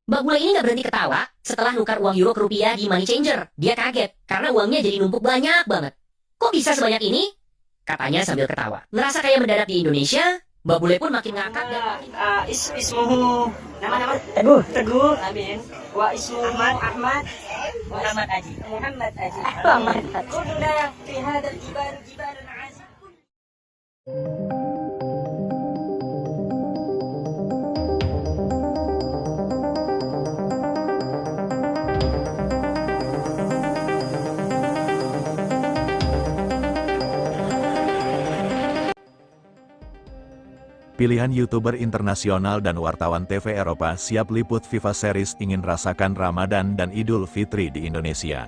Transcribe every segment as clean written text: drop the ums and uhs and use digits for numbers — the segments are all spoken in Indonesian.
Mbak Bule ini nggak berhenti ketawa setelah nukar uang euro ke rupiah di money changer. Dia kaget karena uangnya jadi numpuk banyak banget. Kok bisa sebanyak ini? Katanya sambil ketawa. Ngerasa kayak mendadak di Indonesia, Mbak Bule pun makin ngakak dan makin... Ismuhu nama-nama Teguh. Teguh, amin. Wa ismu Ahmad Muhammad Aji. Muhammad Aji. Muhammad Amin. Aji. Kunna fi hadzal jibal azim. Pilihan YouTuber internasional dan wartawan TV Eropa siap liput FIFA Series ingin rasakan Ramadan dan Idul Fitri di Indonesia.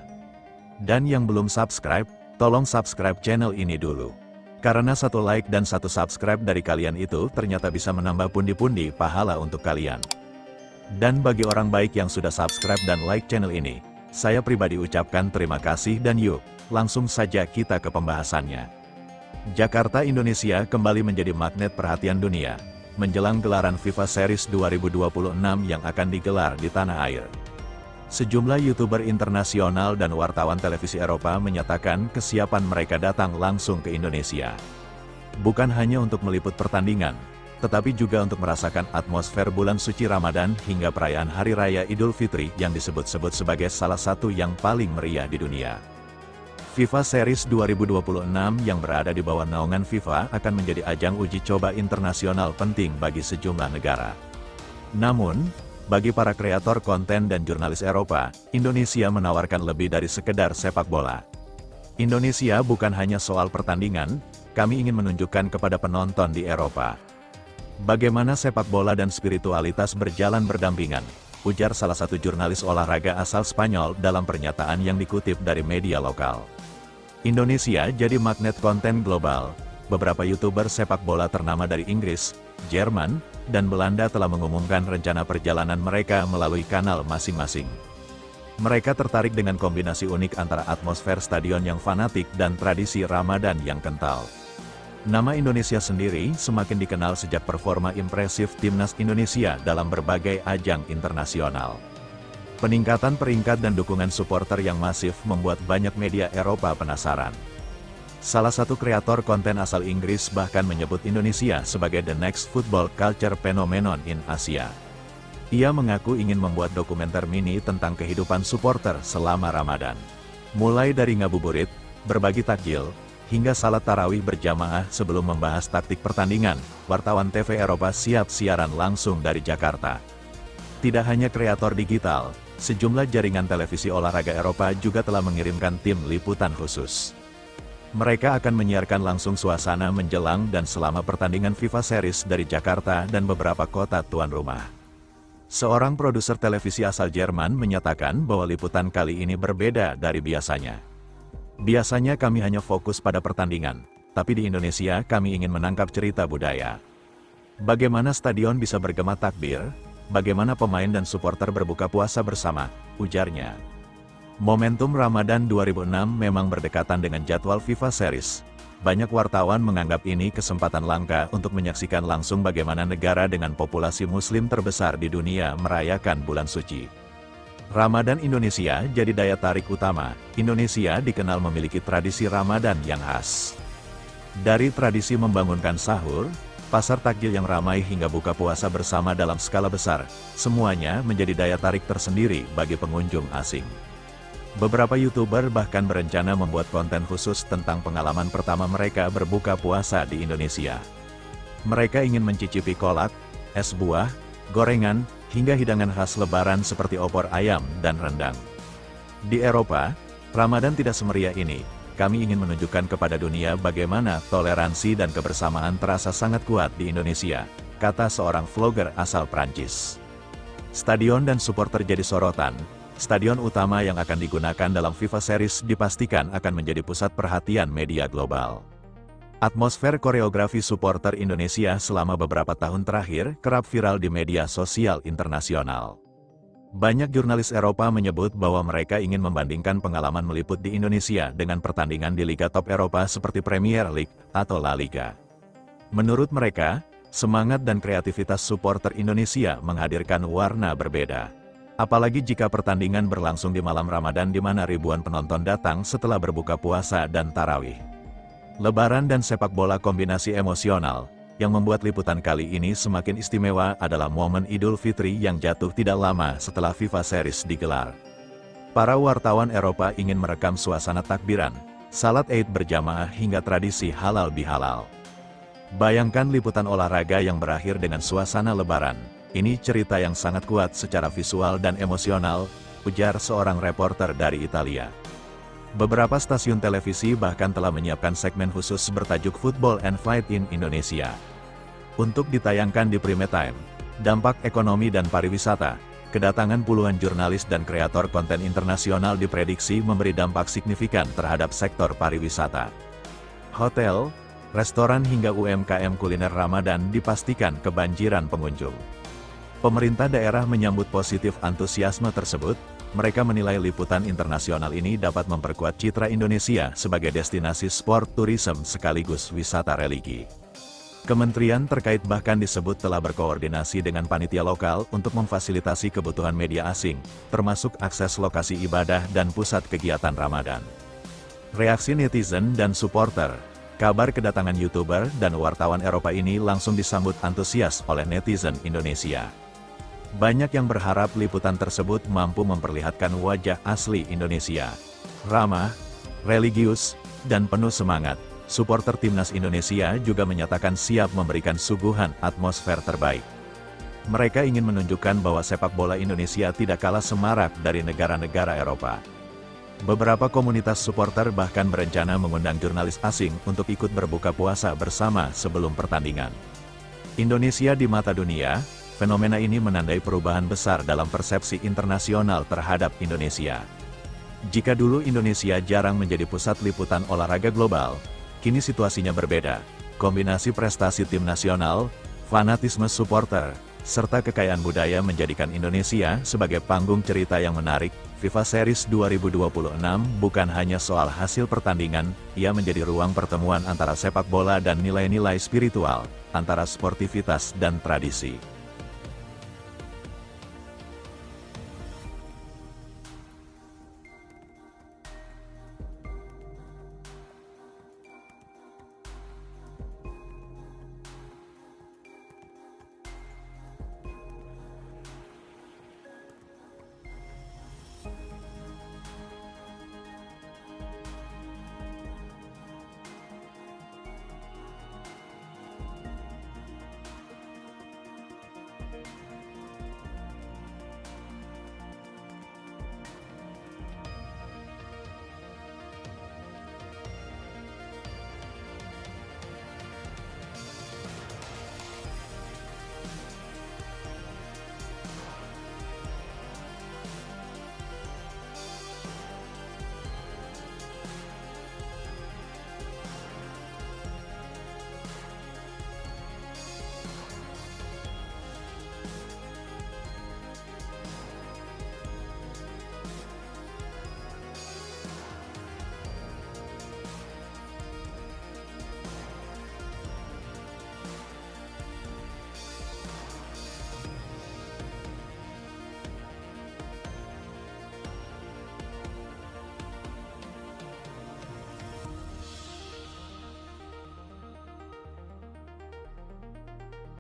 Dan yang belum subscribe, tolong subscribe channel ini dulu. Karena satu like dan satu subscribe dari kalian itu ternyata bisa menambah pundi-pundi pahala untuk kalian. Dan bagi orang baik yang sudah subscribe dan like channel ini, saya pribadi ucapkan terima kasih dan yuk, langsung saja kita ke pembahasannya. Jakarta, Indonesia kembali menjadi magnet perhatian dunia, menjelang gelaran FIFA Series 2026 yang akan digelar di tanah air. Sejumlah YouTuber internasional dan wartawan televisi Eropa menyatakan kesiapan mereka datang langsung ke Indonesia. Bukan hanya untuk meliput pertandingan, tetapi juga untuk merasakan atmosfer bulan suci Ramadan hingga perayaan Hari Raya Idul Fitri yang disebut-sebut sebagai salah satu yang paling meriah di dunia. FIFA Series 2026 yang berada di bawah naungan FIFA akan menjadi ajang uji coba internasional penting bagi sejumlah negara. Namun, bagi para kreator konten dan jurnalis Eropa, Indonesia menawarkan lebih dari sekedar sepak bola. Indonesia bukan hanya soal pertandingan, kami ingin menunjukkan kepada penonton di Eropa bagaimana sepak bola dan spiritualitas berjalan berdampingan, ujar salah satu jurnalis olahraga asal Spanyol dalam pernyataan yang dikutip dari media lokal. Indonesia jadi magnet konten global. Beberapa YouTuber sepak bola ternama dari Inggris, Jerman, dan Belanda telah mengumumkan rencana perjalanan mereka melalui kanal masing-masing. Mereka tertarik dengan kombinasi unik antara atmosfer stadion yang fanatik dan tradisi Ramadan yang kental. Nama Indonesia sendiri semakin dikenal sejak performa impresif timnas Indonesia dalam berbagai ajang internasional. Peningkatan peringkat dan dukungan supporter yang masif membuat banyak media Eropa penasaran. Salah satu kreator konten asal Inggris bahkan menyebut Indonesia sebagai the next football culture phenomenon in Asia. Ia mengaku ingin membuat dokumenter mini tentang kehidupan supporter selama Ramadan. Mulai dari ngabuburit, berbagi takjil, hingga salat tarawih berjamaah sebelum membahas taktik pertandingan, wartawan TV Eropa siap siaran langsung dari Jakarta. Tidak hanya kreator digital, sejumlah jaringan televisi olahraga Eropa juga telah mengirimkan tim liputan khusus. Mereka akan menyiarkan langsung suasana menjelang dan selama pertandingan FIFA Series dari Jakarta dan beberapa kota tuan rumah. Seorang produser televisi asal Jerman menyatakan bahwa liputan kali ini berbeda dari biasanya. Biasanya kami hanya fokus pada pertandingan, tapi di Indonesia kami ingin menangkap cerita budaya. Bagaimana stadion bisa bergema takbir? Bagaimana pemain dan supporter berbuka puasa bersama, ujarnya. Momentum Ramadan 2006 memang berdekatan dengan jadwal FIFA Series. Banyak wartawan menganggap ini kesempatan langka untuk menyaksikan langsung bagaimana negara dengan populasi muslim terbesar di dunia merayakan bulan suci. Ramadan Indonesia jadi daya tarik utama. Indonesia dikenal memiliki tradisi Ramadan yang khas. Dari tradisi membangunkan sahur, pasar takjil yang ramai hingga buka puasa bersama dalam skala besar, semuanya menjadi daya tarik tersendiri bagi pengunjung asing. Beberapa YouTuber bahkan berencana membuat konten khusus tentang pengalaman pertama mereka berbuka puasa di Indonesia. Mereka ingin mencicipi kolak, es buah, gorengan, hingga hidangan khas lebaran seperti opor ayam dan rendang. Di Eropa, Ramadan tidak semeriah ini. Kami ingin menunjukkan kepada dunia bagaimana toleransi dan kebersamaan terasa sangat kuat di Indonesia, kata seorang vlogger asal Prancis. Stadion dan supporter jadi sorotan. Stadion utama yang akan digunakan dalam FIFA Series dipastikan akan menjadi pusat perhatian media global. Atmosfer koreografi supporter Indonesia selama beberapa tahun terakhir kerap viral di media sosial internasional. Banyak jurnalis Eropa menyebut bahwa mereka ingin membandingkan pengalaman meliput di Indonesia dengan pertandingan di liga top Eropa seperti Premier League atau La Liga. Menurut mereka, semangat dan kreativitas supporter Indonesia menghadirkan warna berbeda. Apalagi jika pertandingan berlangsung di malam Ramadan di mana ribuan penonton datang setelah berbuka puasa dan tarawih. Lebaran dan sepak bola kombinasi emosional. Yang membuat liputan kali ini semakin istimewa adalah momen Idul Fitri yang jatuh tidak lama setelah FIFA Series digelar. Para wartawan Eropa ingin merekam suasana takbiran, salat Eid berjamaah hingga tradisi halal bihalal. Bayangkan liputan olahraga yang berakhir dengan suasana lebaran. Ini cerita yang sangat kuat secara visual dan emosional, ujar seorang reporter dari Italia. Beberapa stasiun televisi bahkan telah menyiapkan segmen khusus bertajuk Football and Fight in Indonesia. Untuk ditayangkan di prime time, dampak ekonomi dan pariwisata, kedatangan puluhan jurnalis dan kreator konten internasional diprediksi memberi dampak signifikan terhadap sektor pariwisata. Hotel, restoran hingga UMKM kuliner Ramadan dipastikan kebanjiran pengunjung. Pemerintah daerah menyambut positif antusiasme tersebut. Mereka menilai liputan internasional ini dapat memperkuat citra Indonesia sebagai destinasi sport tourism sekaligus wisata religi. Kementerian terkait bahkan disebut telah berkoordinasi dengan panitia lokal untuk memfasilitasi kebutuhan media asing, termasuk akses lokasi ibadah dan pusat kegiatan Ramadan. Reaksi netizen dan supporter, kabar kedatangan YouTuber dan wartawan Eropa ini langsung disambut antusias oleh netizen Indonesia. Banyak yang berharap liputan tersebut mampu memperlihatkan wajah asli Indonesia. Ramah, religius, dan penuh semangat. Supporter Timnas Indonesia juga menyatakan siap memberikan suguhan atmosfer terbaik. Mereka ingin menunjukkan bahwa sepak bola Indonesia tidak kalah semarak dari negara-negara Eropa. Beberapa komunitas supporter bahkan berencana mengundang jurnalis asing untuk ikut berbuka puasa bersama sebelum pertandingan. Indonesia di mata dunia. Fenomena ini menandai perubahan besar dalam persepsi internasional terhadap Indonesia. Jika dulu Indonesia jarang menjadi pusat liputan olahraga global, kini situasinya berbeda. Kombinasi prestasi tim nasional, fanatisme supporter, serta kekayaan budaya menjadikan Indonesia sebagai panggung cerita yang menarik. FIFA Series 2026 bukan hanya soal hasil pertandingan, ia menjadi ruang pertemuan antara sepak bola dan nilai-nilai spiritual, antara sportivitas dan tradisi.